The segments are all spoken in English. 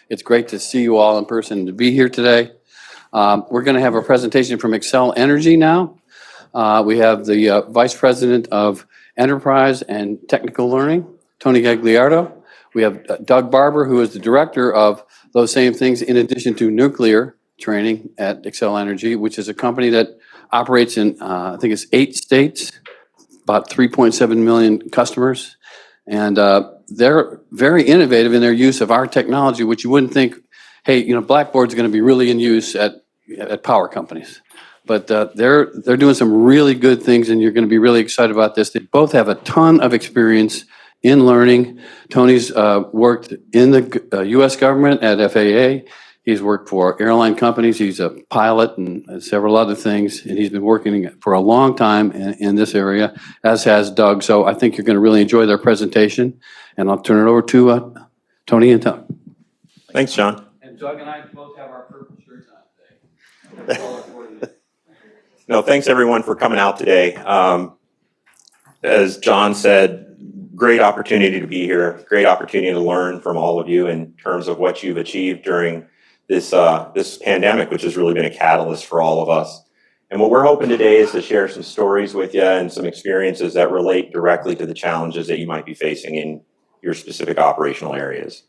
It's great to see you all in person and to be here today. We're going to have a presentation from Xcel Energy now. We have the Vice President of Enterprise and Technical Learning, Tony Gagliardo. We have Doug Barber, who is the Director of those same things, in addition to nuclear training at Xcel Energy, which is a company that operates in, I think it's 8 states, about 3.7 million customers. And they're very innovative in their use of our technology, which you wouldn't think, hey, Blackboard's going to be really in use at power companies. But they're doing some really good things, and you're going to be really excited about this. They both have a ton of experience in learning. Tony's worked in the U.S. government at FAA. He's worked for airline companies. He's a pilot and several other things, and he's been working for a long time in this area, as has Doug. So I think you're going to really enjoy their presentation, and I'll turn it over to Tony and Doug. Thanks, John. And Doug and I both have our purple shirts on today. No, thanks everyone for coming out today. As John said, great opportunity to be here, great opportunity to learn from all of you in terms of what you've achieved during this pandemic, which has really been a catalyst for all of us. And what we're hoping today is to share some stories with you and some experiences that relate directly to the challenges that you might be facing in your specific operational areas.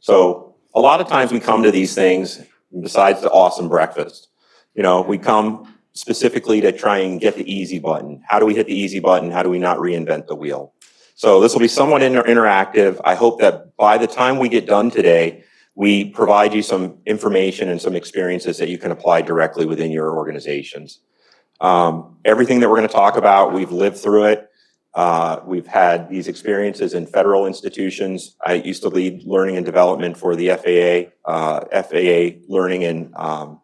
So a lot of times we come to these things, besides the awesome breakfast, we come specifically to try and get the easy button. How do we hit the easy button? How do we not reinvent the wheel? So this will be somewhat interactive. I hope that by the time we get done today, we provide you some information and some experiences that you can apply directly within your organizations. Everything that we're going to talk about, we've lived through it. We've had these experiences in federal institutions. I used to lead learning and development for the FAA learning and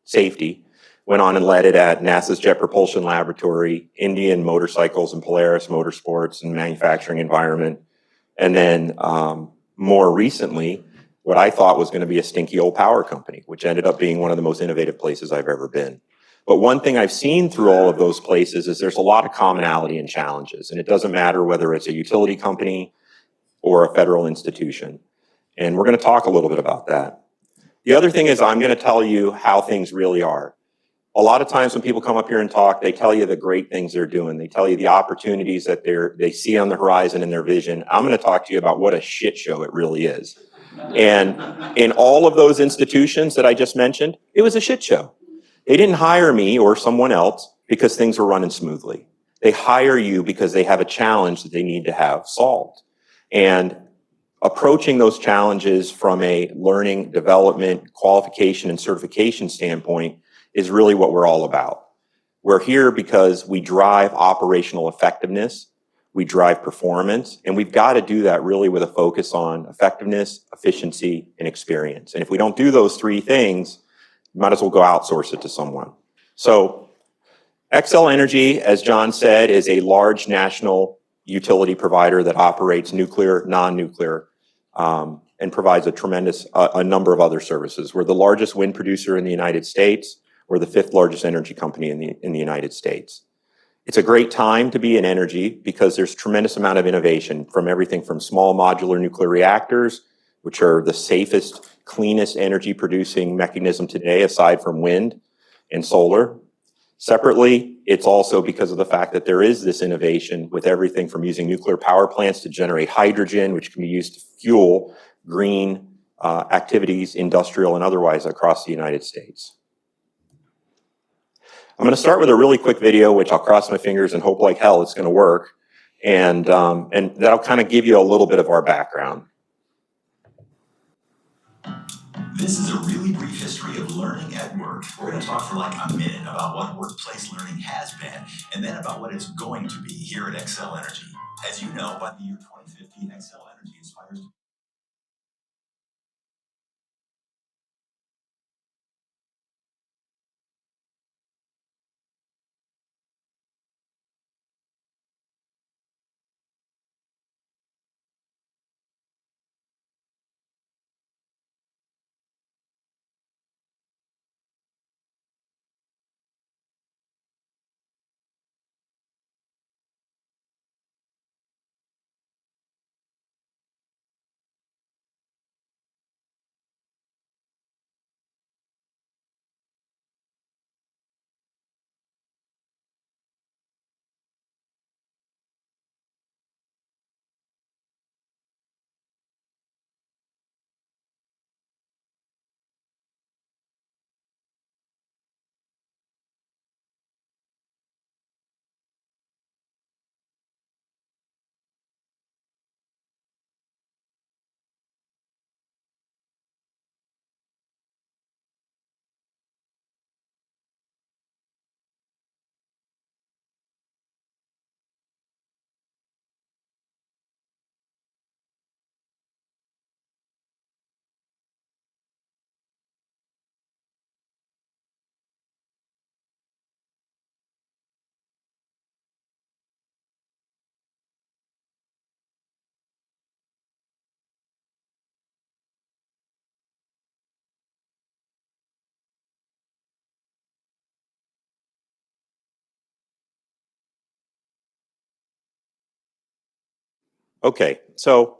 safety. Went on and led it at NASA's Jet Propulsion Laboratory, Indian Motorcycles and Polaris Motorsports and Manufacturing Environment. And then more recently, what I thought was going to be a stinky old power company, which ended up being one of the most innovative places I've ever been. But one thing I've seen through all of those places is there's a lot of commonality and challenges. And it doesn't matter whether it's a utility company or a federal institution. And we're going to talk a little bit about that. The other thing is I'm going to tell you how things really are. A lot of times when people come up here and talk, they tell you the great things they're doing. They tell you the opportunities that they see on the horizon in their vision. I'm going to talk to you about what a shit show it really is. And in all of those institutions that I just mentioned, it was a shit show. They didn't hire me or someone else because things were running smoothly. They hire you because they have a challenge that they need to have solved. And approaching those challenges from a learning, development, qualification, and certification standpoint is really what we're all about. We're here because we drive operational effectiveness, we drive performance, and we've got to do that really with a focus on effectiveness, efficiency, and experience. And if we don't do those three things, you might as well go outsource it to someone. So Xcel Energy, as John said, is a large national utility provider that operates nuclear, non-nuclear, and provides a number of other services. We're the largest wind producer in the United States. We're the 5th largest energy company in the United States. It's a great time to be in energy because there's a tremendous amount of innovation from everything from small modular nuclear reactors, which are the safest, cleanest energy producing mechanism today aside from wind and solar. Separately, it's also because of the fact that there is this innovation with everything from using nuclear power plants to generate hydrogen, which can be used to fuel green activities, industrial and otherwise, across the United States. I'm going to start with a really quick video, which I'll cross my fingers and hope like hell it's going to work. And that'll kind of give you a little bit of our background. This is a really brief history of learning at work. We're going to talk for like a minute about what workplace learning has been, and then about what it's going to be here at Xcel Energy. As you know, by the year 2050, Xcel Energy aspires to Okay, so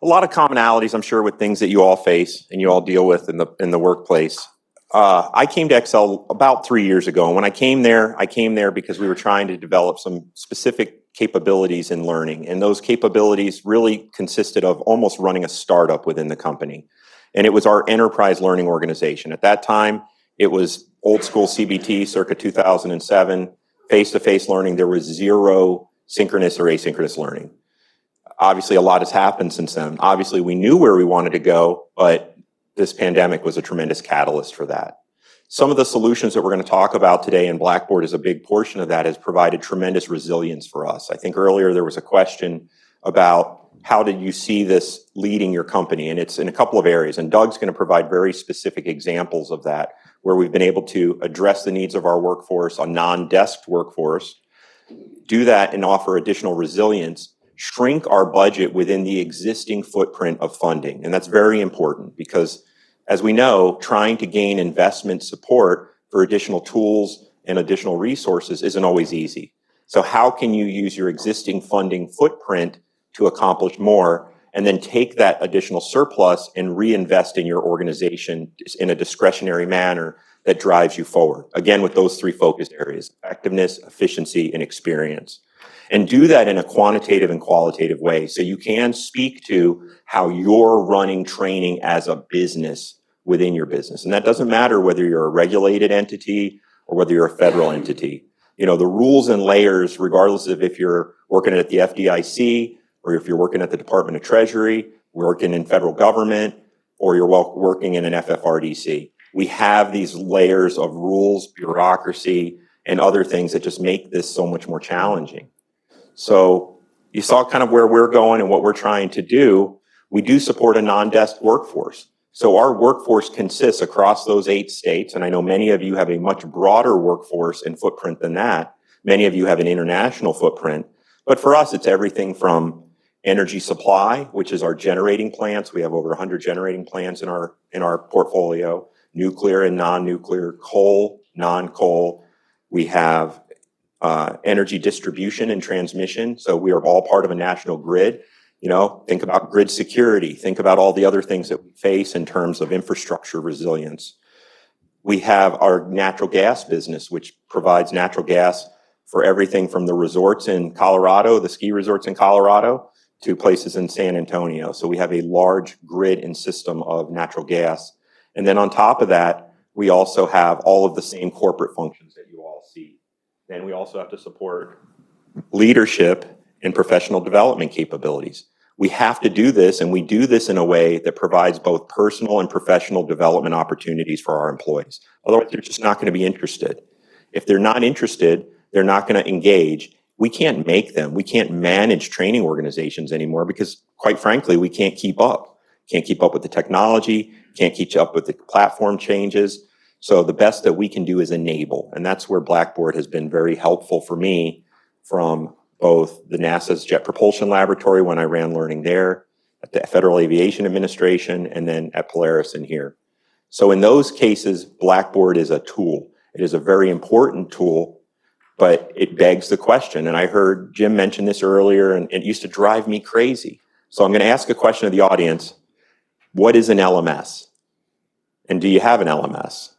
a lot of commonalities, I'm sure, with things that you all face and you all deal with in the workplace. I came to Excel about 3 years ago, and when I came there because we were trying to develop some specific capabilities in learning, and those capabilities really consisted of almost running a startup within the company. And it was our enterprise learning organization. At that time, it was old school CBT, circa 2007, face-to-face learning. There was zero synchronous or asynchronous learning. Obviously, a lot has happened since then. Obviously, we knew where we wanted to go, but this pandemic was a tremendous catalyst for that. Some of the solutions that we're going to talk about today, and Blackboard is a big portion of that, has provided tremendous resilience for us. I think earlier there was a question about how did you see this leading your company, and it's in a couple of areas, and Doug's going to provide very specific examples of that, where we've been able to address the needs of our workforce, a non-desk workforce, do that and offer additional resilience, shrink our budget within the existing footprint of funding. And that's very important because, as we know, trying to gain investment support for additional tools and additional resources isn't always easy. So how can you use your existing funding footprint to accomplish more, and then take that additional surplus and reinvest in your organization in a discretionary manner that drives you forward? Again, with those three focus areas: effectiveness, efficiency, and experience. And do that in a quantitative and qualitative way, so you can speak to how you're running training as a business within your business. And that doesn't matter whether you're a regulated entity or whether you're a federal entity. You know, the rules and layers, regardless of if you're working at the FDIC or if you're working at the Department of Treasury, working in federal government, or you're working in an FFRDC. We have these layers of rules, bureaucracy, and other things that just make this so much more challenging. So you saw kind of where we're going and what we're trying to do. We do support a non-desk workforce. So our workforce consists across those 8 states, and I know many of you have a much broader workforce and footprint than that. Many of you have an international footprint. But for us, it's everything from energy supply, which is our generating plants. We have over 100 generating plants in our portfolio, nuclear and non-nuclear, coal, non-coal. We have energy distribution and transmission. So we are all part of a national grid. You know, think about grid security. Think about all the other things that we face in terms of infrastructure resilience. We have our natural gas business, which provides natural gas for everything from the resorts in Colorado, the ski resorts in Colorado, to places in San Antonio. So we have a large grid and system of natural gas. And then on top of that, we also have all of the same corporate functions that you all see. Then we also have to support leadership and professional development capabilities. We have to do this, and we do this in a way that provides both personal and professional development opportunities for our employees. Otherwise, they're just not going to be interested. If they're not interested, they're not going to engage. We can't make them. We can't manage training organizations anymore because, quite frankly, we can't keep up. Can't keep up with the technology, can't keep up with the platform changes. So the best that we can do is enable. And that's where Blackboard has been very helpful for me, from both the NASA's Jet Propulsion Laboratory when I ran learning there, at the Federal Aviation Administration, and then at Polaris and here. So in those cases, Blackboard is a tool. It is a very important tool, but it begs the question, and I heard Jim mention this earlier, and it used to drive me crazy. So I'm going to ask a question of the audience. What is an LMS? And do you have an LMS?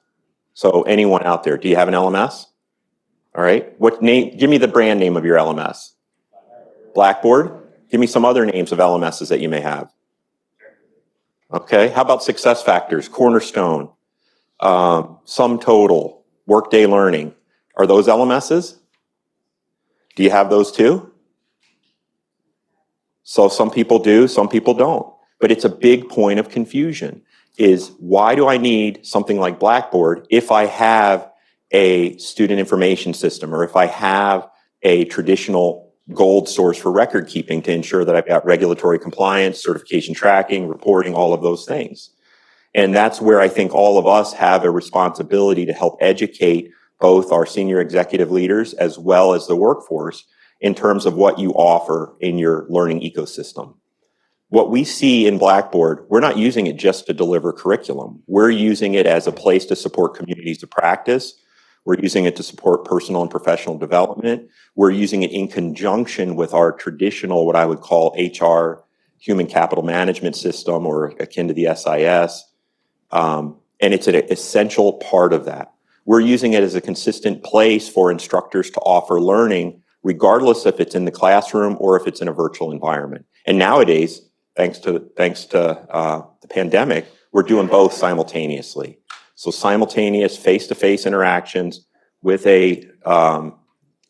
So anyone out there, do you have an LMS? All right. What name? Give me the brand name of your LMS. Blackboard. Give me some other names of LMSs that you may have. Okay. How about SuccessFactors, Cornerstone, SumTotal, Workday Learning? Are those LMSs? Do you have those too? So some people do, some people don't. But it's a big point of confusion, is why do I need something like Blackboard if I have a student information system, or if I have a traditional gold source for record keeping to ensure that I've got regulatory compliance, certification tracking, reporting, all of those things? And that's where I think all of us have a responsibility to help educate both our senior executive leaders as well as the workforce in terms of what you offer in your learning ecosystem. What we see in Blackboard, we're not using it just to deliver curriculum. We're using it as a place to support communities of practice. We're using it to support personal and professional development. We're using it in conjunction with our traditional, what I would call HR, human capital management system, or akin to the SIS. And it's an essential part of that. We're using it as a consistent place for instructors to offer learning, regardless if it's in the classroom or if it's in a virtual environment. And nowadays, thanks to the pandemic, we're doing both simultaneously. So simultaneous face-to-face interactions with a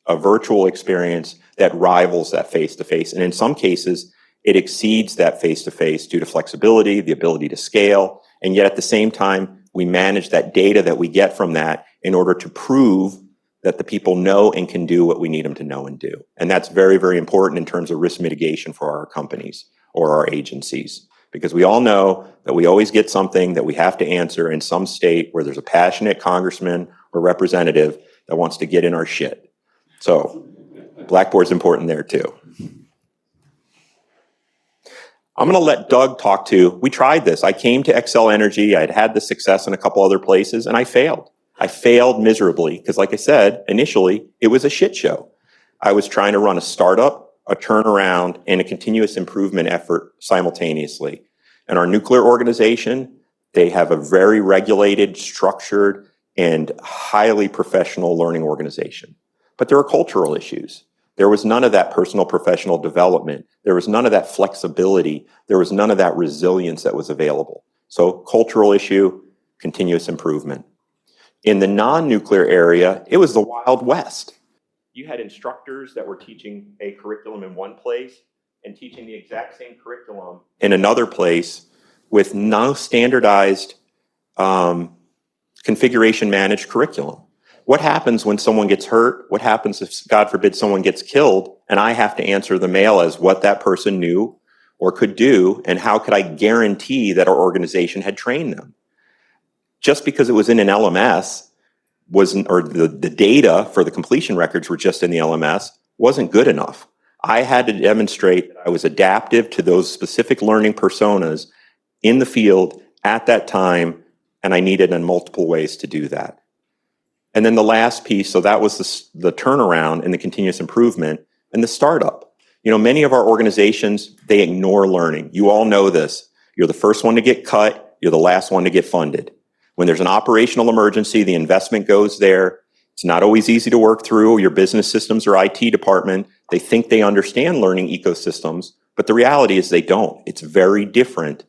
virtual experience that rivals that face-to-face. And in some cases, it exceeds that face-to-face due to flexibility, the ability to scale, and yet at the same time, we manage that data that we get from that in order to prove that the people know and can do what we need them to know and do. And that's very, very important in terms of risk mitigation for our companies or our agencies, because we all know that we always get something that we have to answer in some state where there's a passionate congressman or representative that wants to get in our shit. So Blackboard's important there too. I'm going to let Doug talk to, we tried this. I came to Xcel Energy. I had the success in a couple other places and I failed. I failed miserably because, like I said, initially it was a shit show. I was trying to run a startup, a turnaround, and a continuous improvement effort simultaneously. And our nuclear organization, they have a very regulated, structured, and highly professional learning organization. But there are cultural issues. There was none of that personal professional development. There was none of that flexibility. There was none of that resilience that was available. So cultural issue, continuous improvement. In the non-nuclear area, it was the Wild West. You had instructors that were teaching a curriculum in one place and teaching the exact same curriculum in another place with no standardized configuration managed curriculum. What happens when someone gets hurt? What happens if, God forbid, someone gets killed and I have to answer the mail as what that person knew or could do, and how could I guarantee that our organization had trained them? Just because it was in an LMS wasn't, or the data for the completion records were just in the LMS, wasn't good enough. I had to demonstrate that I was adaptive to those specific learning personas in the field at that time, and I needed in multiple ways to do that. And then the last piece, so that was the turnaround and the continuous improvement and the startup. You know, many of our organizations, they ignore learning. You all know this. You're the first one to get cut. You're the last one to get funded. When there's an operational emergency, the investment goes there. It's not always easy to work through. Your business systems or IT department, they think they understand learning ecosystems, but the reality is they don't. It's very different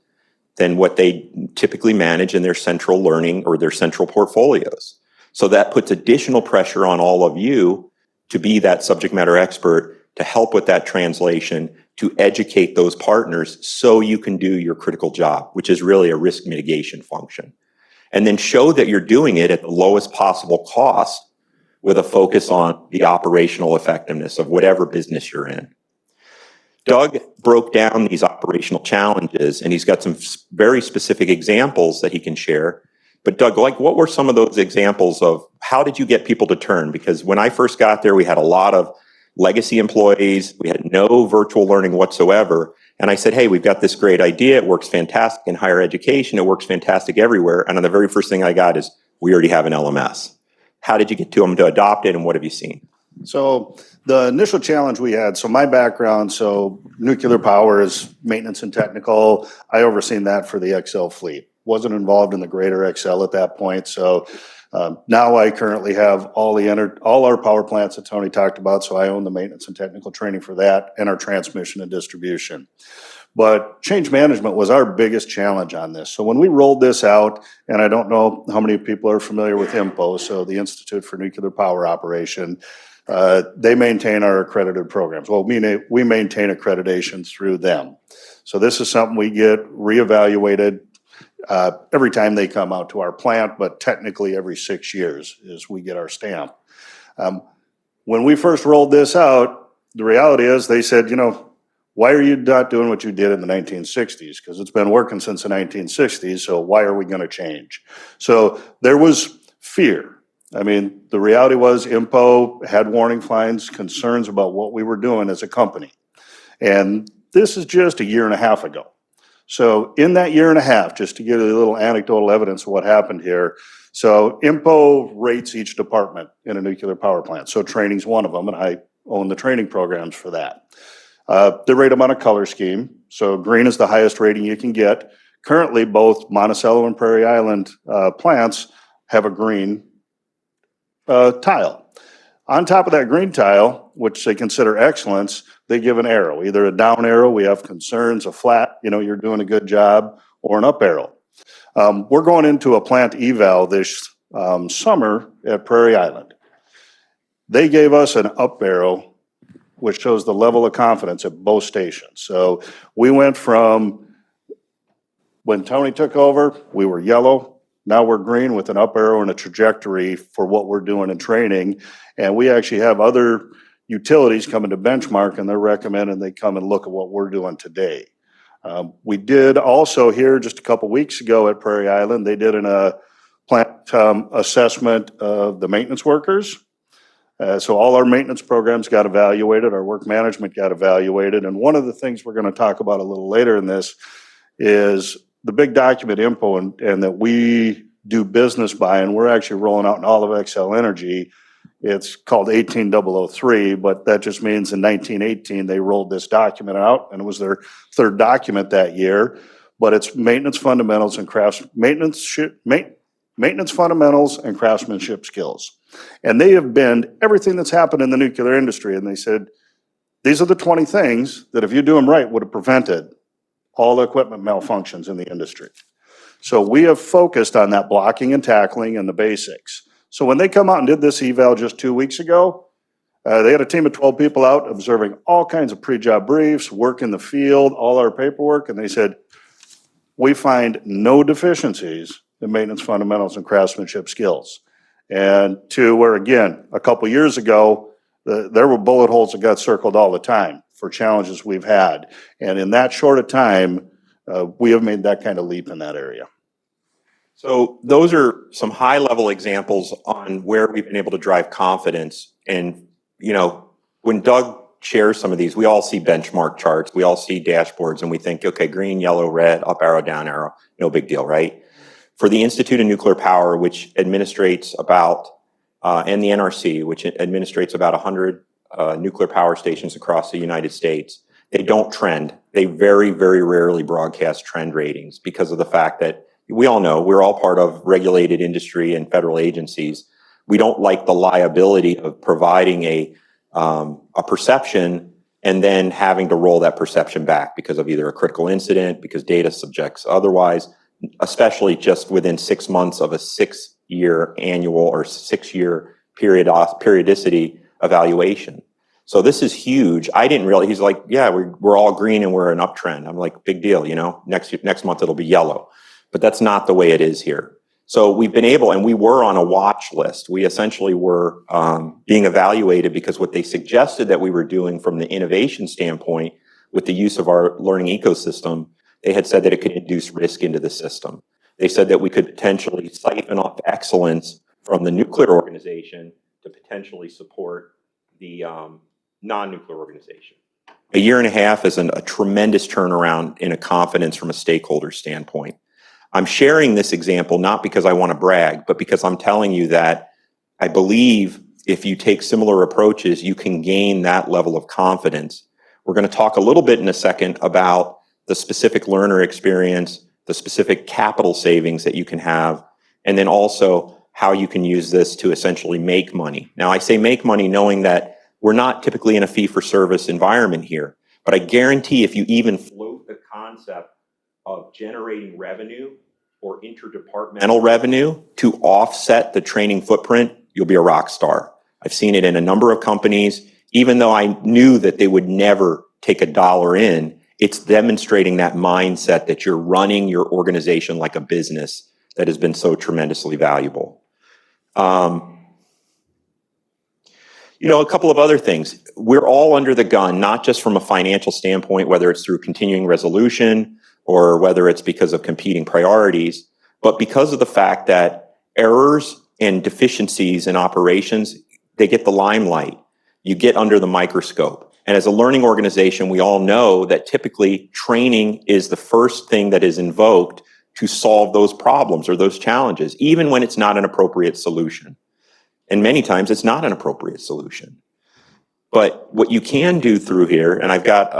than what they typically manage in their central learning or their central portfolios. So that puts additional pressure on all of you to be that subject matter expert, to help with that translation, to educate those partners so you can do your critical job, which is really a risk mitigation function. And then show that you're doing it at the lowest possible cost with a focus on the operational effectiveness of whatever business you're in. Doug broke down these operational challenges, and he's got some very specific examples that he can share. But Doug, like, what were some of those examples of how did you get people to turn? Because when I first got there, we had a lot of legacy employees. We had no virtual learning whatsoever. And I said, hey, we've got this great idea. It works fantastic in higher education. It works fantastic everywhere. And the very first thing I got is, we already have an LMS. How did you get to them to adopt it, and what have you seen? So the initial challenge we had, so my background, so nuclear power is maintenance and technical. I overseen that for the Xcel fleet. Wasn't involved in the greater Xcel at that point. So now I currently have all our power plants that Tony talked about. So I own the maintenance and technical training for that and our transmission and distribution. But change management was our biggest challenge on this. So when we rolled this out, and I don't know how many people are familiar with INPO, so the Institute for Nuclear Power Operation, they maintain our accredited programs. Well, we maintain accreditation through them. So this is something we get reevaluated every time they come out to our plant, but technically every 6 years is we get our stamp. When we first rolled this out, the reality is they said, you know, why are you not doing what you did in the 1960s? Because it's been working since the 1960s, so why are we going to change? So there was fear. I mean, the reality was INPO had warning signs, concerns about what we were doing as a company. And this is just a year and a half ago. So in that year and a half, just to give you a little anecdotal evidence of what happened here, So IMPO rates each department in a nuclear power plant. So training's one of them, and I own the training programs for that. They rate them on a color scheme. So green is the highest rating you can get. Currently, both Monticello and Prairie Island plants have a green tile. On top of that green tile, which they consider excellence, they give an arrow, either a down arrow, we have concerns, a flat, you're doing a good job, or an up arrow. We're going into a plant eval this summer at Prairie Island. They gave us an up arrow, which shows the level of confidence at both stations. So we went from, when Tony took over, we were yellow. Now we're green with an up arrow and a trajectory for what we're doing in training. And we actually have other utilities coming to benchmark, and they're recommending they come and look at what we're doing today. We did also here just a couple weeks ago at Prairie Island, they did a plant assessment of the maintenance workers. So all our maintenance programs got evaluated, our work management got evaluated. And one of the things we're going to talk about a little later in this is the big document IMPO and that we do business by, and we're actually rolling out in all of Xcel Energy. It's called 18003, but that just means in 1918, they rolled this document out, and it was their third document that year. But it's maintenance fundamentals and maintenance fundamentals and craftsmanship skills. And they have been everything that's happened in the nuclear industry. And they said, these are the 20 things that if you do them right would have prevented all the equipment malfunctions in the industry. So we have focused on that blocking and tackling and the basics. So when they come out and did this eval just 2 weeks ago, they had a team of 12 people out observing all kinds of pre-job briefs, work in the field, all our paperwork, and they said, we find no deficiencies in maintenance fundamentals and craftsmanship skills. And to where, again, a couple years ago, there were bullet holes that got circled all the time for challenges we've had. And in that short a time, we have made that kind of leap in that area. So those are some high-level examples on where we've been able to drive confidence. And, when Doug shares some of these, we all see benchmark charts, we all see dashboards, and we think, okay, green, yellow, red, up arrow, down arrow, no big deal, right? For the Institute of Nuclear Power, which administrates about, and the NRC, which administrates about 100 nuclear power stations across the United States, they don't trend. They very, very rarely broadcast trend ratings because of the fact that we all know we're all part of regulated industry and federal agencies. We don't like the liability of providing a perception and then having to roll that perception back because of either a critical incident, because data subjects otherwise, especially just within 6 months of a 6-year annual or 6-year periodicity evaluation. So this is huge. I didn't realize, he's like, yeah, we're all green and we're an uptrend. I'm like, big deal, next month it'll be yellow. But that's not the way it is here. So we've been able, and we were on a watch list. We essentially were being evaluated because what they suggested that we were doing from the innovation standpoint with the use of our learning ecosystem, they had said that it could induce risk into the system. They said that we could potentially siphon off excellence from the nuclear organization to potentially support the non-nuclear organization. A year and a half is a tremendous turnaround in a confidence from a stakeholder standpoint. I'm sharing this example not because I want to brag, but because I'm telling you that I believe if you take similar approaches, you can gain that level of confidence. We're going to talk a little bit in a second about the specific learner experience, the specific capital savings that you can have, and then also how you can use this to essentially make money. Now, I say make money knowing that we're not typically in a fee-for-service environment here, but I guarantee if you even float the concept of generating revenue or interdepartmental revenue to offset the training footprint, you'll be a rock star. I've seen it in a number of companies. Even though I knew that they would never take a dollar in, it's demonstrating that mindset that you're running your organization like a business that has been so tremendously valuable. A couple of other things. We're all under the gun, not just from a financial standpoint, whether it's through continuing resolution or whether it's because of competing priorities, but because of the fact that errors and deficiencies in operations, they get the limelight. You get under the microscope. And as a learning organization, we all know that typically training is the first thing that is invoked to solve those problems or those challenges, even when it's not an appropriate solution. And many times it's not an appropriate solution. But what you can do through here, and I've got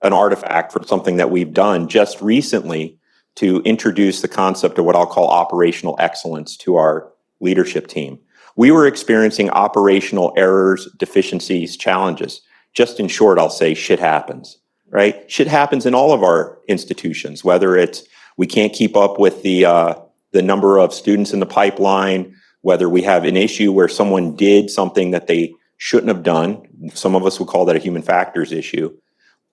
an artifact for something that we've done just recently to introduce the concept of what I'll call operational excellence to our leadership team. We were experiencing operational errors, deficiencies, challenges. Just in short, I'll say shit happens, right? Shit happens in all of our institutions, whether it's we can't keep up with the number of students in the pipeline, whether we have an issue where someone did something that they shouldn't have done. Some of us would call that a human factors issue.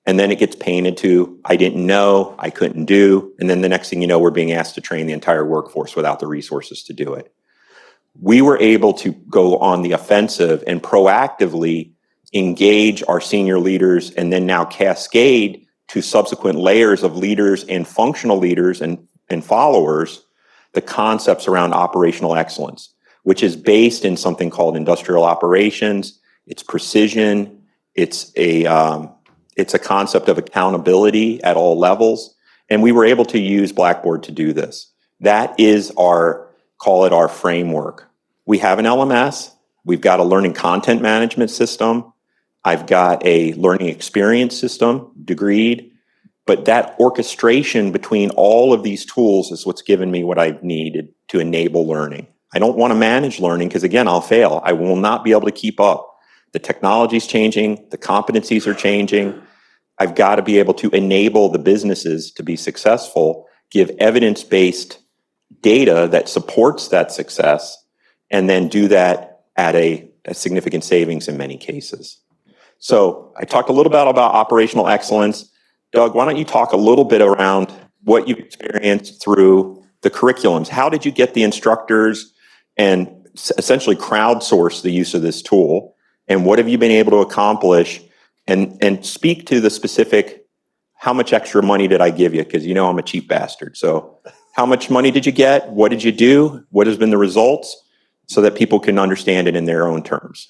And then it gets painted to, I didn't know, I couldn't do. And then the next thing you know, we're being asked to train the entire workforce without the resources to do it. We were able to go on the offensive and proactively engage our senior leaders and then now cascade to subsequent layers of leaders and functional leaders and followers, the concepts around operational excellence, which is based in something called industrial operations. It's precision. It's a concept of accountability at all levels. And we were able to use Blackboard to do this. That is call it our framework. We have an LMS. We've got a learning content management system. I've got a learning experience system, Degreed. But that orchestration between all of these tools is what's given me what I've needed to enable learning. I don't want to manage learning because, again, I'll fail. I will not be able to keep up. The technology's changing. The competencies are changing. I've got to be able to enable the businesses to be successful, give evidence-based data that supports that success, and then do that at a significant savings in many cases. So I talked a little bit about operational excellence. Doug, why don't you talk a little bit around what you've experienced through the curriculums? How did you get the instructors and essentially crowdsource the use of this tool? And what have you been able to accomplish? And speak to the specific, how much extra money did I give you? Because you know I'm a cheap bastard. So how much money did you get? What did you do? What has been the results? So that people can understand it in their own terms.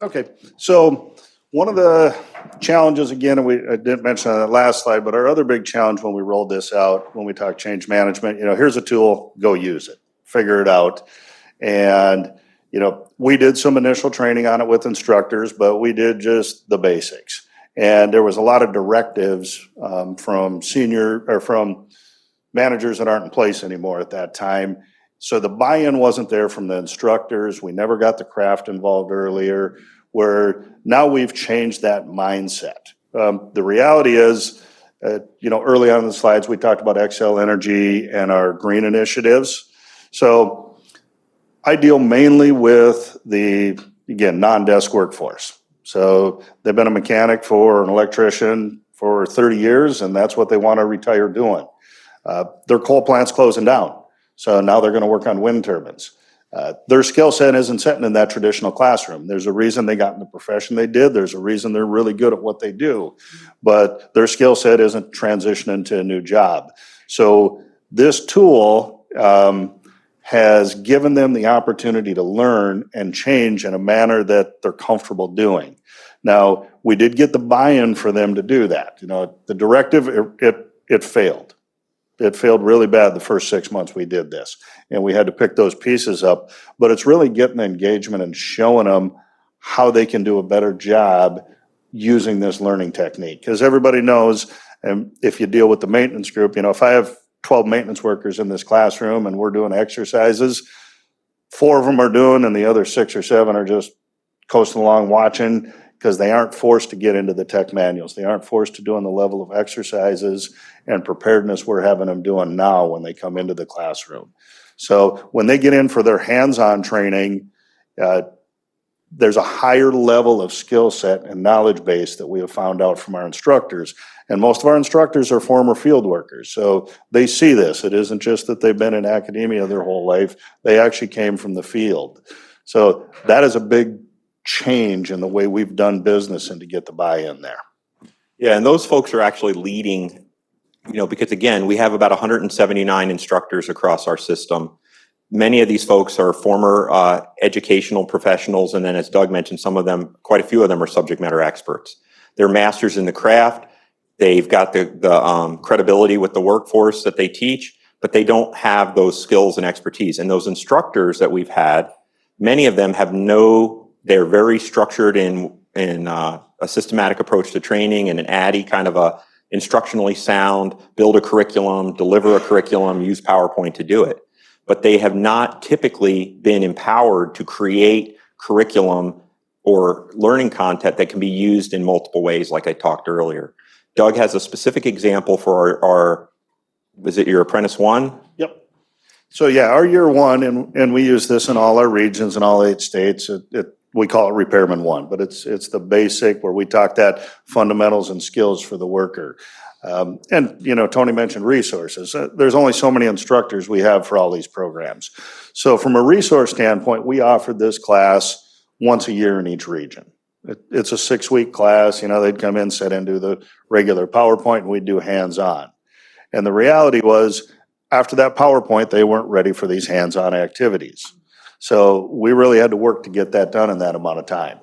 Okay, so one of the challenges, again, and I didn't mention on that last slide, but our other big challenge when we rolled this out, when we talk change management, here's a tool, go use it, figure it out. And, we did some initial training on it with instructors, but we did just the basics. And there was a lot of directives from managers that aren't in place anymore at that time. So the buy-in wasn't there from the instructors. We never got the craft involved earlier, where now we've changed that mindset. The reality is, early on in the slides, we talked about Xcel Energy and our green initiatives. So I deal mainly with the, again, non-desk workforce. So they've been a mechanic or an electrician for 30 years, and that's what they want to retire doing. Their coal plant's closing down, so now they're going to work on wind turbines. Their skill set isn't sitting in that traditional classroom. There's a reason they got in the profession they did. There's a reason they're really good at what they do, but their skill set isn't transitioning to a new job. So this tool has given them the opportunity to learn and change in a manner that they're comfortable doing. Now, we did get the buy-in for them to do that. The directive, it failed. It failed really bad the first 6 months we did this, and we had to pick those pieces up. But it's really getting the engagement and showing them how they can do a better job using this learning technique. Because everybody knows, and if you deal with the maintenance group, if I have 12 maintenance workers in this classroom and we're doing exercises, 4 of them are doing and the other 6 or 7 are just coasting along watching, because they aren't forced to get into the tech manuals. They aren't forced to doing the level of exercises and preparedness we're having them doing now when they come into the classroom. So when they get in for their hands-on training, there's a higher level of skill set and knowledge base that we have found out from our instructors. And most of our instructors are former field workers, so they see this. It isn't just that they've been in academia their whole life. They actually came from the field. So that is a big change in the way we've done business and to get the buy-in there. Yeah, and those folks are actually leading, because again, we have about 179 instructors across our system. Many of these folks are former educational professionals, and then as Doug mentioned, quite a few of them are subject matter experts. They're masters in the craft. They've got the credibility with the workforce that they teach, but they don't have those skills and expertise. And those instructors that we've had, many of them they're very structured in a systematic approach to training and an ADDIE kind of a instructionally sound, build a curriculum, deliver a curriculum, use PowerPoint to do it. But they have not typically been empowered to create curriculum or learning content that can be used in multiple ways, like I talked earlier. Doug has a specific example for our was it your Apprentice One? Yep. So yeah, our year one, and we use this in all our regions in all 8 states. We call it Repairman One, but it's the basic where we talk that fundamentals and skills for the worker. And Tony mentioned resources. There's only so many instructors we have for all these programs. So from a resource standpoint, we offered this class once a year in each region. It's a 6-week class. They'd come in, sit in, do the regular PowerPoint, and we'd do hands-on. And the reality was, after that PowerPoint, they weren't ready for these hands-on activities. So we really had to work to get that done in that amount of time.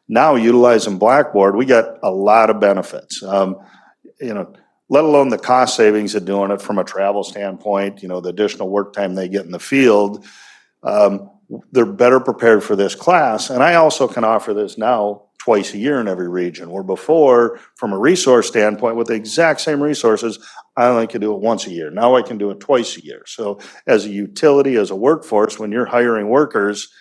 Now, utilizing Blackboard, we got a lot of benefits. Let alone the cost savings of doing it from a travel standpoint, the additional work time they get in the field. They're better prepared for this class. And I also can offer this now twice a year in every region, where before, from a resource standpoint, with the exact same resources, I only could do it once a year. Now I can do it twice a year. So as a utility, as a workforce, when you're hiring workers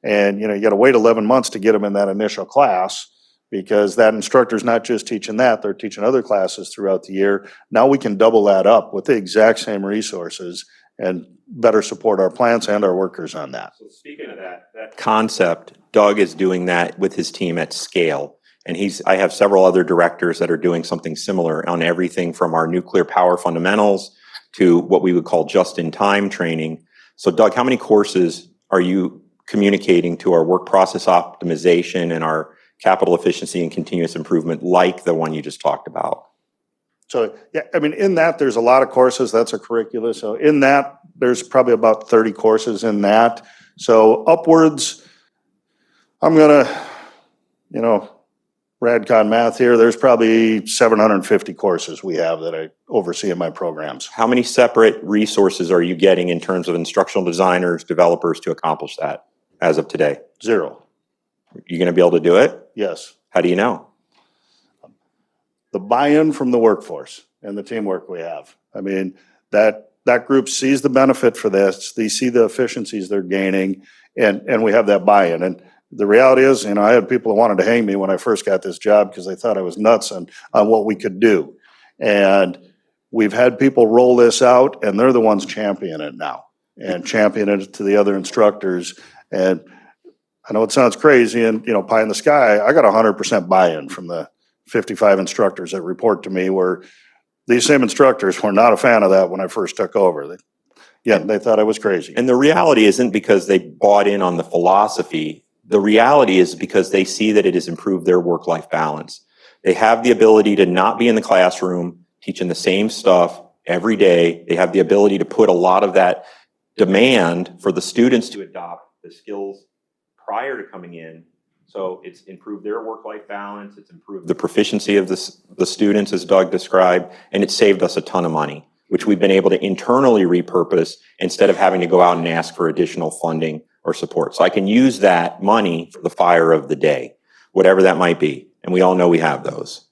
and you got to wait 11 months to get them in that initial class, because that instructor's not just teaching that, they're teaching other classes throughout the year. Now we can double that up with the exact same resources and better support our plants and our workers on that. So speaking of that concept, Doug is doing that with his team at scale. And I have several other directors that are doing something similar on everything from our nuclear power fundamentals to what we would call just-in-time training. So Doug, how many courses are you communicating to our work process optimization and our capital efficiency and continuous improvement like the one you just talked about? So, yeah, in that, there's a lot of courses. That's a curricula. So in that, there's probably about 30 courses in that. So upwards, I'm going to, Radcon math here, there's probably 750 courses we have that I oversee in my programs. How many separate resources are you getting in terms of instructional designers, developers to accomplish that as of today? 0. You going to be able to do it? Yes. How do you know? The buy-in from the workforce and the teamwork we have. That group sees the benefit for this. They see the efficiencies they're gaining, and we have that buy-in. And the reality is, I had people who wanted to hang me when I first got this job because they thought I was nuts on what we could do. And we've had people roll this out, and they're the ones championing it now and championing it to the other instructors. And I know it sounds crazy and, pie in the sky. I got 100% buy-in from the 55 instructors that report to me, where these same instructors were not a fan of that when I first took over. They thought I was crazy. And the reality isn't because they bought in on the philosophy. The reality is because they see that it has improved their work-life balance. They have the ability to not be in the classroom teaching the same stuff every day. They have the ability to put a lot of that demand for the students to adopt the skills prior to coming in. So it's improved their work-life balance, it's improved the proficiency of the students, as Doug described, and it saved us a ton of money, which we've been able to internally repurpose instead of having to go out and ask for additional funding or support. So I can use that money for the fire of the day, whatever that might be. And we all know we have those.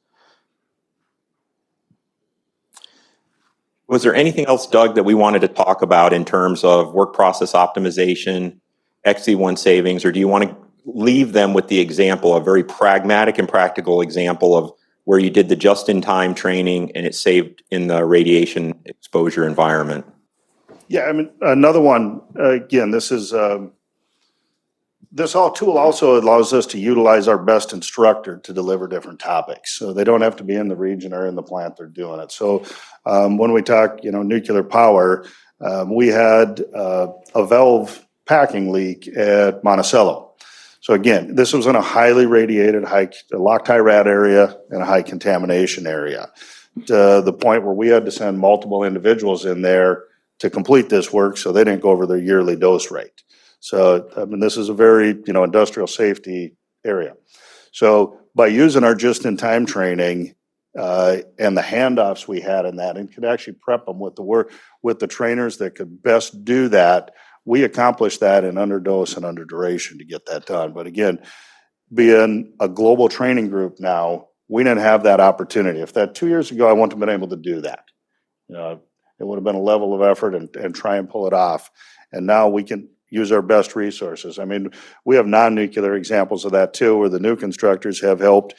Was there anything else, Doug, that we wanted to talk about in terms of work process optimization, XC1 savings, or do you want to leave them with the example, a very pragmatic and practical example of where you did the just-in-time training and it saved in the radiation exposure environment? Yeah, another one, again, this tool also allows us to utilize our best instructor to deliver different topics. So they don't have to be in the region or in the plant they're doing it. So when we talk, nuclear power, we had a valve packing leak at Monticello. So again, this was in a highly radiated, high rad area and a high contamination area, to the point where we had to send multiple individuals in there to complete this work, so they didn't go over their yearly dose rate. So, this is a very, industrial safety area. So by using our just-in-time training, and the handoffs we had in that, and could actually prep them with the work, with the trainers that could best do that. We accomplished that in under dose and under duration to get that done. But again, being a global training group now, we didn't have that opportunity. If that 2 years ago, I wouldn't have been able to do that. It would have been a level of effort and try and pull it off. And now we can use our best resources. I mean, we have non-nuclear examples of that too, where the nuke instructors have helped.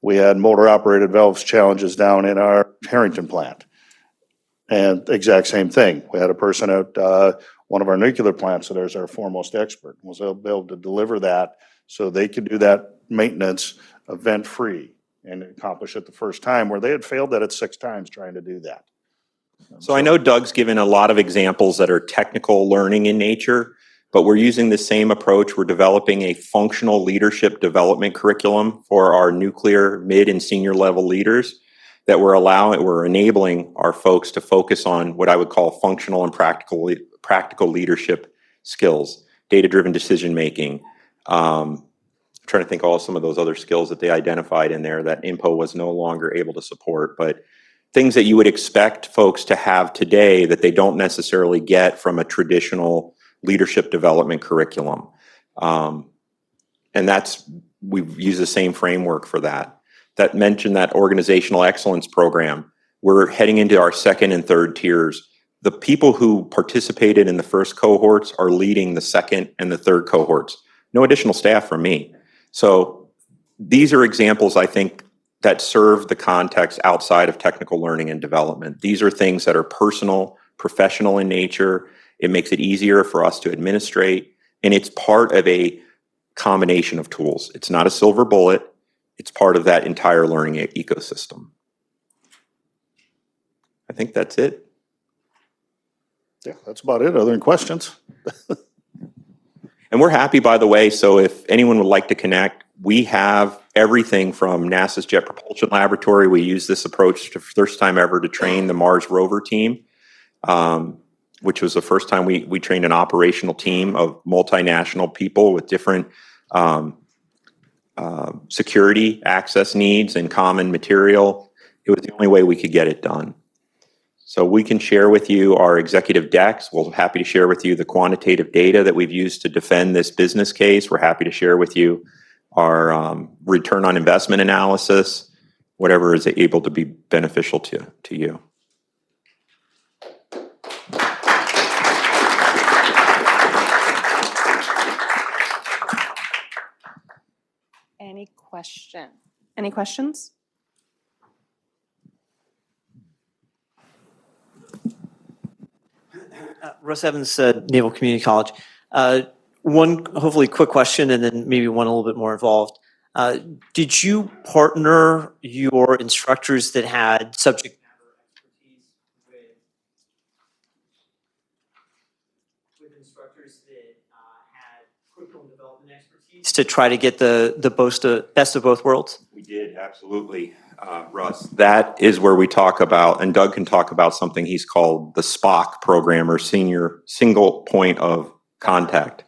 We had motor operated valves challenges down in our Harrington plant. And exact same thing. We had a person at one of our nuclear plants that is our foremost expert, was able to deliver that so they could do that maintenance event-free and accomplish it the first time, where they had failed at it 6 times trying to do that. So I know Doug's given a lot of examples that are technical learning in nature, but we're using the same approach. We're developing a functional leadership development curriculum for our nuclear mid and senior level leaders that we're enabling our folks to focus on what I would call functional and practical leadership skills, data-driven decision-making. I'm trying to think of some of those other skills that they identified in there that INPO was no longer able to support, but things that you would expect folks to have today that they don't necessarily get from a traditional leadership development curriculum. And we've used the same framework for that. That mentioned that organizational excellence program. We're heading into our second and third tiers. The people who participated in the first cohorts are leading the second and the third cohorts. No additional staff from me. So these are examples, I think, that serve the context outside of technical learning and development. These are things that are personal, professional in nature. It makes it easier for us to administrate, and it's part of a combination of tools. It's not a silver bullet. It's part of that entire learning ecosystem. I think that's it. Yeah, that's about it, other than questions. And we're happy, by the way, so if anyone would like to connect, we have everything from NASA's Jet Propulsion Laboratory. We use this approach for the first time ever to train the Mars rover team, which was the first time we trained an operational team of multinational people with different security access needs and common material. It was the only way we could get it done. So we can share with you our executive decks. We're happy to share with you the quantitative data that we've used to defend this business case. We're happy to share with you our return on investment analysis, whatever is able to be beneficial to you. Any questions? Russ Evans, Naval Community College. One hopefully quick question and then maybe one a little bit more involved. Did you partner your instructors that had subject matter expertise with instructors that had curriculum development expertise to try to get the best of both worlds? We did, absolutely, Russ. That is where we talk about, and Doug can talk about something he's called the SPOC program, or Senior Single Point of Contact.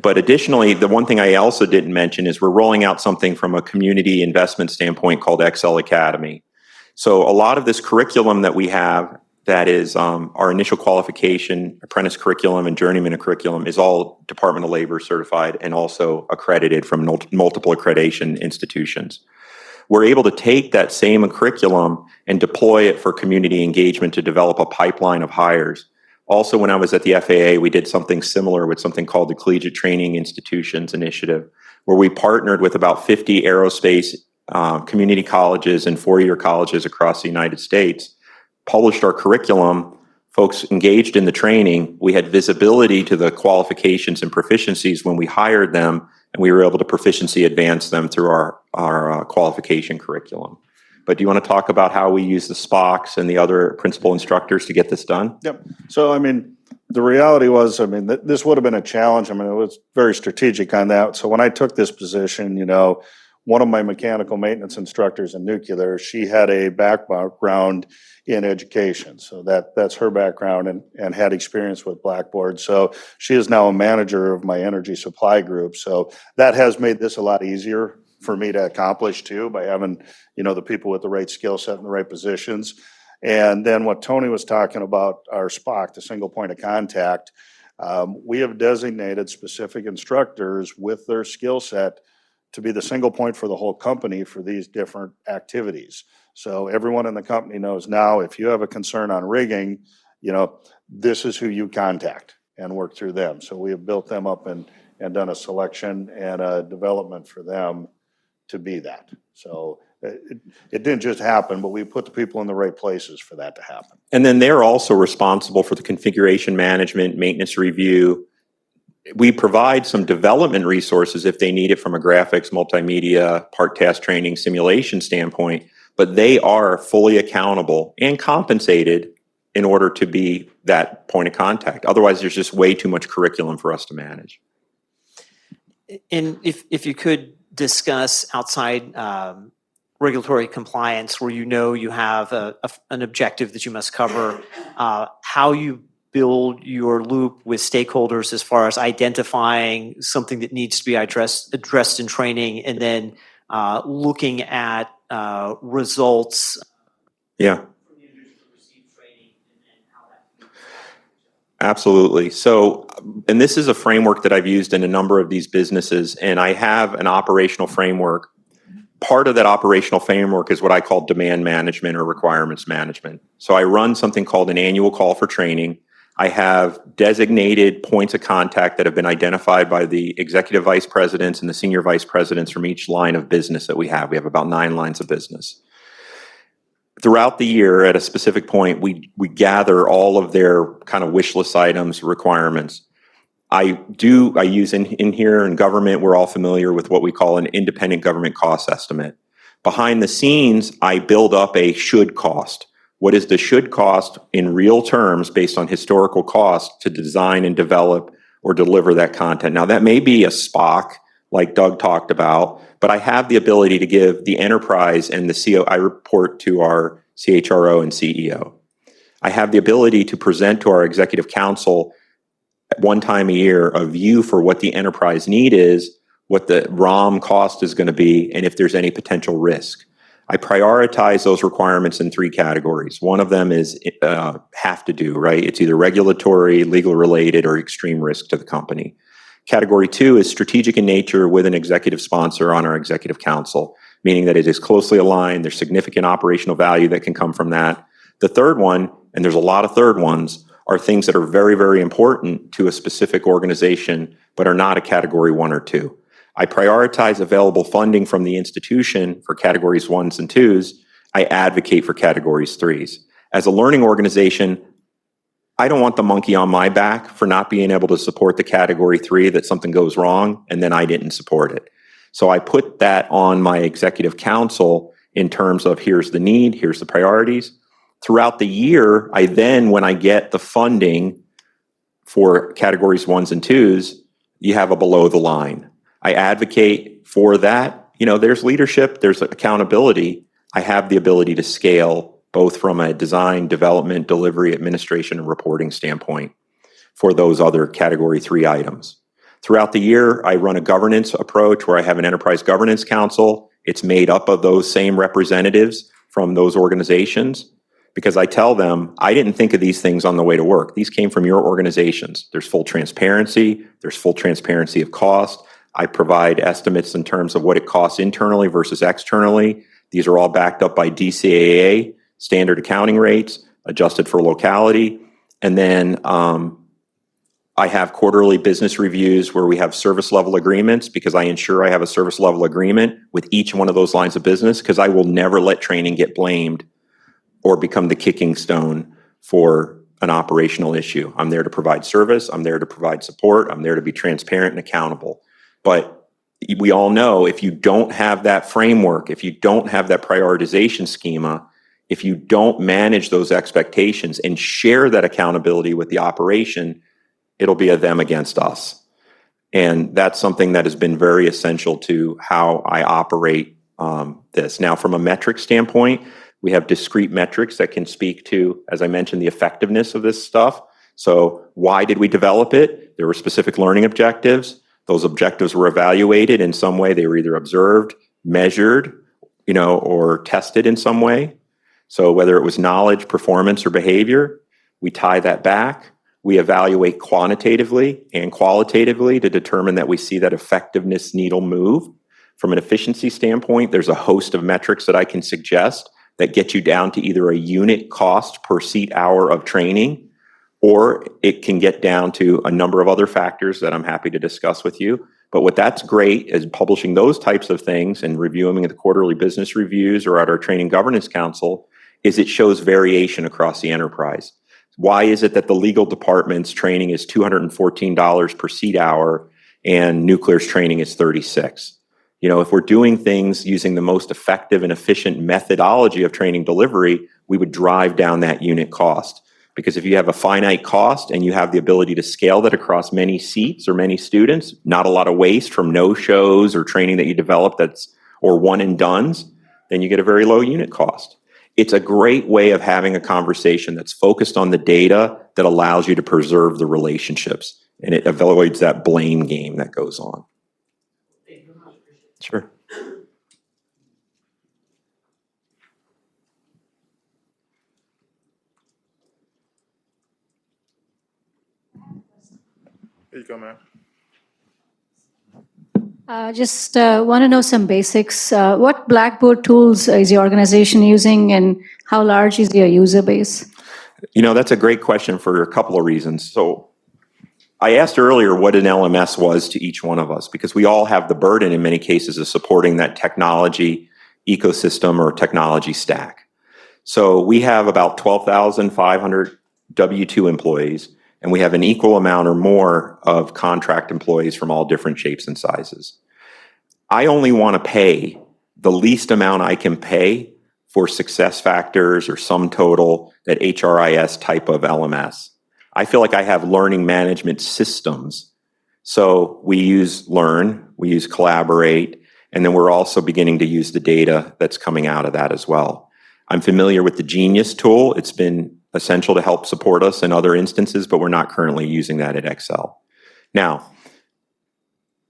But additionally, the one thing I also didn't mention is we're rolling out something from a community investment standpoint called Excel Academy. So a lot of this curriculum that we have, that is our initial qualification, apprentice curriculum, and journeyman curriculum, is all Department of Labor certified and also accredited from multiple accreditation institutions. We're able to take that same curriculum and deploy it for community engagement to develop a pipeline of hires. Also, when I was at the FAA, we did something similar with something called the Collegiate Training Institutions Initiative, where we partnered with about 50 aerospace community colleges and four-year colleges across the United States, published our curriculum, folks engaged in the training. We had visibility to the qualifications and proficiencies when we hired them, and we were able to proficiency advance them through our qualification curriculum. But do you want to talk about how we use the SPOCs and the other principal instructors to get this done? Yep. So, the reality was, this would have been a challenge. It was very strategic on that. So when I took this position, one of my mechanical maintenance instructors in nuclear, she had a background in education. So that's her background and had experience with Blackboard. So she is now a manager of my energy supply group. So that has made this a lot easier for me to accomplish too, by having, the people with the right skill set in the right positions. And then what Tony was talking about, our SPOC, the single point of contact, we have designated specific instructors with their skill set to be the single point for the whole company for these different activities. So everyone in the company knows now, if you have a concern on rigging, this is who you contact and work through them. So we have built them up and done a selection and a development for them to be that. So it didn't just happen, but we put the people in the right places for that to happen. And then they're also responsible for the configuration management, maintenance review. We provide some development resources if they need it from a graphics, multimedia, part task training, simulation standpoint, but they are fully accountable and compensated in order to be that point of contact. Otherwise, there's just way too much curriculum for us to manage. And if you could discuss outside regulatory compliance, where you have an objective that you must cover, how you build your loop with stakeholders as far as identifying something that needs to be addressed in training, and then looking at results. Yeah. Absolutely. So, and this is a framework that I've used in a number of these businesses, and I have an operational framework. Part of that operational framework is what I call demand management or requirements management. So I run something called an annual call for training. I have designated points of contact that have been identified by the executive vice presidents and the senior vice presidents from each line of business that we have. We have about 9 lines of business. Throughout the year, at a specific point, we gather all of their kind of wish list items, requirements. I use in here in government, we're all familiar with what we call an independent government cost estimate. Behind the scenes, I build up a should cost. What is the should cost in real terms based on historical cost to design and develop or deliver that content? Now, that may be a SPOC, like Doug talked about, but I have the ability to give the enterprise and the CO. I report to our CHRO and CEO. I have the ability to present to our executive council at one time a year a view for what the enterprise need is, what the ROM cost is going to be, and if there's any potential risk. I prioritize those requirements in 3 categories. One of them is have to do, right? It's either regulatory, legal related, or extreme risk to the company. Category 2 is strategic in nature with an executive sponsor on our executive council, meaning that it is closely aligned. There's significant operational value that can come from that. The third one, and there's a lot of third ones, are things that are very, very important to a specific organization, but are not a category 1 or 2. I prioritize available funding from the institution for categories 1s and 2s. I advocate for categories 3s. As a learning organization, I don't want the monkey on my back for not being able to support the category 3 that something goes wrong and then I didn't support it. So I put that on my executive council in terms of here's the need, here's the priorities. Throughout the year, I then, when I get the funding for categories 1s and 2s, you have a below the line. I advocate for that. There's leadership, there's accountability. I have the ability to scale both from a design, development, delivery, administration, and reporting standpoint for those other category 3 items. Throughout the year, I run a governance approach where I have an enterprise governance council. It's made up of those same representatives from those organizations, because I tell them, I didn't think of these things on the way to work. These came from your organizations. There's full transparency. There's full transparency of cost. I provide estimates in terms of what it costs internally versus externally. These are all backed up by DCAA, standard accounting rates, adjusted for locality. And then I have quarterly business reviews where we have service level agreements, because I ensure I have a service level agreement with each one of those lines of business, because I will never let training get blamed or become the kicking stone for an operational issue. I'm there to provide service. I'm there to provide support. I'm there to be transparent and accountable. But we all know, if you don't have that framework, if you don't have that prioritization schema, if you don't manage those expectations and share that accountability with the operation, it'll be a them against us. And that's something that has been very essential to how I operate this. Now, from a metric standpoint, we have discrete metrics that can speak to, as I mentioned, the effectiveness of this stuff. So why did we develop it? There were specific learning objectives. Those objectives were evaluated in some way. They were either observed, measured, or tested in some way. So whether it was knowledge, performance, or behavior, we tie that back. We evaluate quantitatively and qualitatively to determine that we see that effectiveness needle move. From an efficiency standpoint, there's a host of metrics that I can suggest that get you down to either a unit cost per seat hour of training, or it can get down to a number of other factors that I'm happy to discuss with you. But what that's great is publishing those types of things and reviewing the quarterly business reviews or at our Training Governance Council is it shows variation across the enterprise. Why is it that the legal department's training is $214 per seat hour and nuclear's training is $36? If we're doing things using the most effective and efficient methodology of training delivery, we would drive down that unit cost. Because if you have a finite cost and you have the ability to scale that across many seats or many students, not a lot of waste from no-shows or training that you develop or one and dones, then you get a very low unit cost. It's a great way of having a conversation that's focused on the data that allows you to preserve the relationships, and it avoids that blame game that goes on. Sure. Here you go, man. Just want to know some basics. What Blackboard tools is your organization using, and how large is your user base? That's a great question for a couple of reasons. So I asked earlier what an LMS was to each one of us, because we all have the burden in many cases of supporting that technology ecosystem or technology stack. So we have about 12,500 W-2 employees, and we have an equal amount or more of contract employees from all different shapes and sizes. I only want to pay the least amount I can pay for SuccessFactors or SumTotal, that HRIS type of LMS. I feel like I have learning management systems. So we use Learn, we use Collaborate, and then we're also beginning to use the data that's coming out of that as well. I'm familiar with the Genius tool. It's been essential to help support us in other instances, but we're not currently using that at Excel. Now,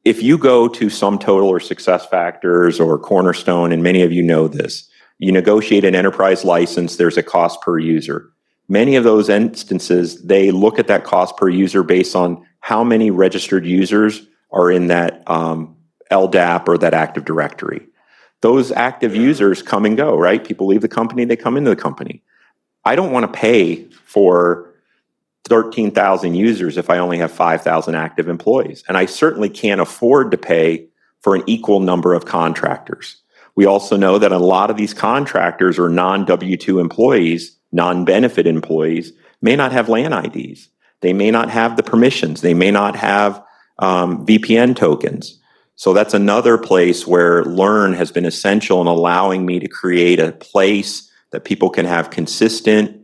if you go to SumTotal or SuccessFactors or Cornerstone, and many of you know this, you negotiate an enterprise license, there's a cost per user. Many of those instances, they look at that cost per user based on how many registered users are in that LDAP or that Active Directory. Those active users come and go, right? People leave the company, they come into the company. I don't want to pay for 13,000 users if I only have 5,000 active employees. And I certainly can't afford to pay for an equal number of contractors. We also know that a lot of these contractors or non-W-2 employees, non-benefit employees, may not have LAN IDs. They may not have the permissions. They may not have VPN tokens. So that's another place where Learn has been essential in allowing me to create a place that people can have consistent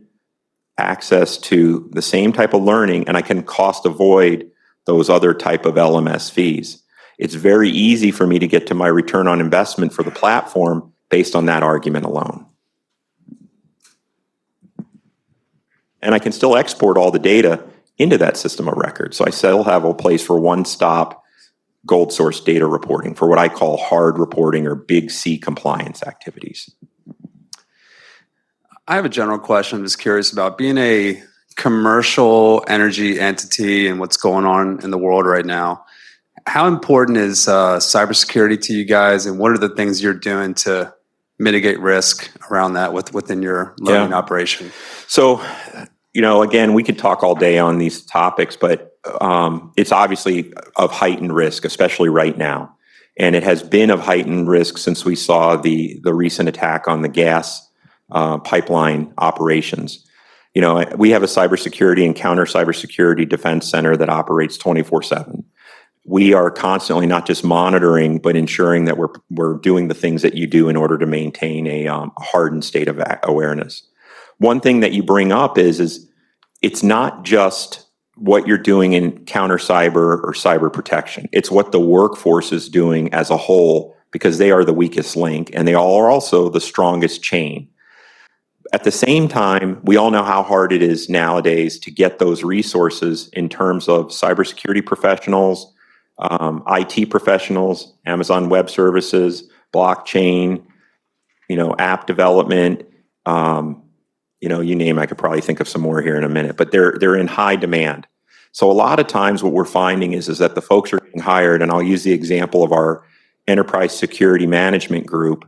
access to the same type of learning, and I can cost avoid those other type of LMS fees. It's very easy for me to get to my return on investment for the platform based on that argument alone. And I can still export all the data into that system of record. So I still have a place for one-stop gold source data reporting for what I call hard reporting or big C compliance activities. I have a general question. I'm just curious about being a commercial energy entity and what's going on in the world right now. How important is cybersecurity to you guys, and what are the things you're doing to mitigate risk around that within your learning operation? So, again, we could talk all day on these topics, but it's obviously of heightened risk, especially right now. And it has been of heightened risk since we saw the recent attack on the gas pipeline operations. We have a cybersecurity and counter cybersecurity defense center that operates 24/7. We are constantly not just monitoring, but ensuring that we're doing the things that you do in order to maintain a hardened state of awareness. One thing that you bring up is it's not just what you're doing in counter cyber or cyber protection. It's what the workforce is doing as a whole, because they are the weakest link and they all are also the strongest chain. At the same time, we all know how hard it is nowadays to get those resources in terms of cybersecurity professionals, IT professionals, Amazon Web Services, blockchain, app development, you name, I could probably think of some more here in a minute, but they're in high demand. So a lot of times what we're finding is that the folks are getting hired, and I'll use the example of our enterprise security management group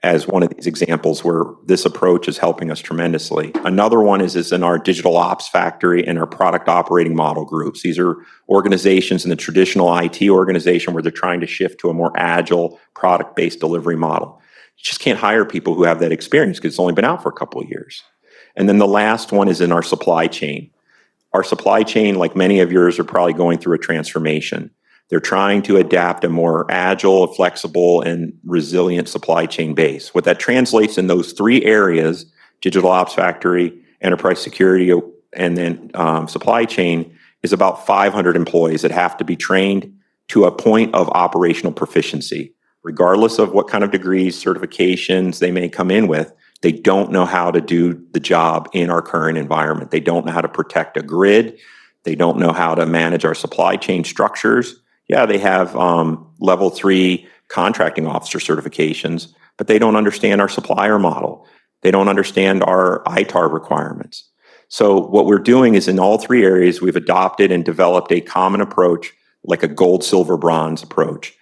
as one of these examples where this approach is helping us tremendously. Another one is in our digital ops factory and our product operating model groups. These are organizations in the traditional IT organization where they're trying to shift to a more agile product-based delivery model. You just can't hire people who have that experience because it's only been out for a couple of years. And then the last one is in our supply chain. Our supply chain, like many of yours, are probably going through a transformation. They're trying to adapt a more agile, flexible, and resilient supply chain base. What that translates in those three areas, digital ops factory, enterprise security, and then supply chain, is about 500 employees that have to be trained to a point of operational proficiency. Regardless of what kind of degrees, certifications they may come in with, they don't know how to do the job in our current environment. They don't know how to protect a grid. They don't know how to manage our supply chain structures. Yeah, they have level 3 contracting officer certifications, but they don't understand our supplier model. They don't understand our ITAR requirements. So what we're doing is in all three areas, we've adopted and developed a common approach, like a gold, silver, bronze approach.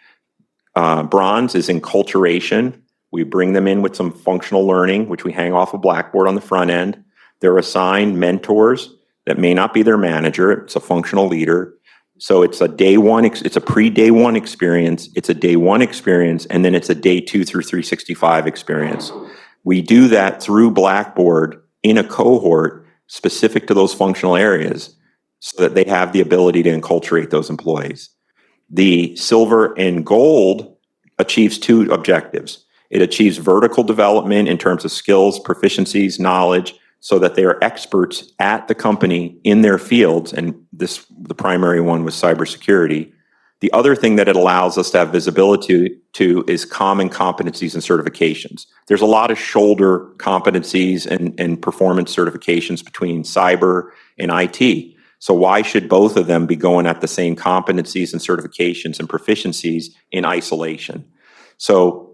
Bronze is enculturation. We bring them in with some functional learning, which we hang off a Blackboard on the front end. They're assigned mentors that may not be their manager. It's a functional leader. So it's a day one, it's a pre-day one experience, it's a day one experience, and then it's a day 2 through 365 experience. We do that through Blackboard in a cohort specific to those functional areas so that they have the ability to enculturate those employees. The silver and gold achieves two objectives. It achieves vertical development in terms of skills, proficiencies, knowledge, so that they are experts at the company in their fields, and the primary one was cybersecurity. The other thing that it allows us to have visibility to is common competencies and certifications. There's a lot of shoulder competencies and performance certifications between cyber and IT. So why should both of them be going at the same competencies and certifications and proficiencies in isolation? So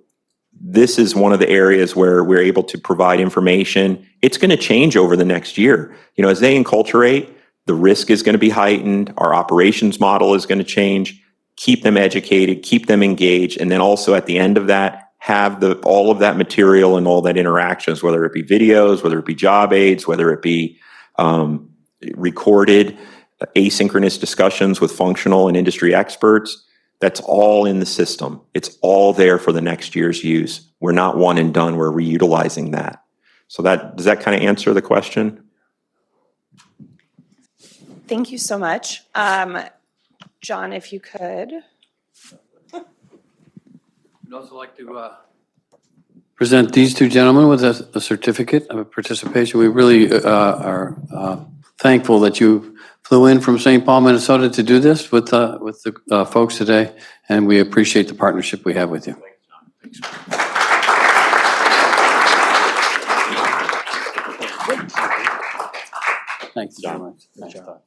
this is one of the areas where we're able to provide information. It's going to change over the next year. As they enculturate, the risk is going to be heightened. Our operations model is going to change. Keep them educated, keep them engaged, and then also at the end of that, have all of that material and all that interactions, whether it be videos, whether it be job aids, whether it be recorded asynchronous discussions with functional and industry experts. That's all in the system. It's all there for the next year's use. We're not one and done. We're reutilizing that. So does that kind of answer the question? Thank you so much. John, if you could. I'd also like to present these two gentlemen with a certificate of participation. We really are thankful that you flew in from St. Paul, Minnesota to do this with the folks today, and we appreciate the partnership we have with you. Thanks, John. Good job.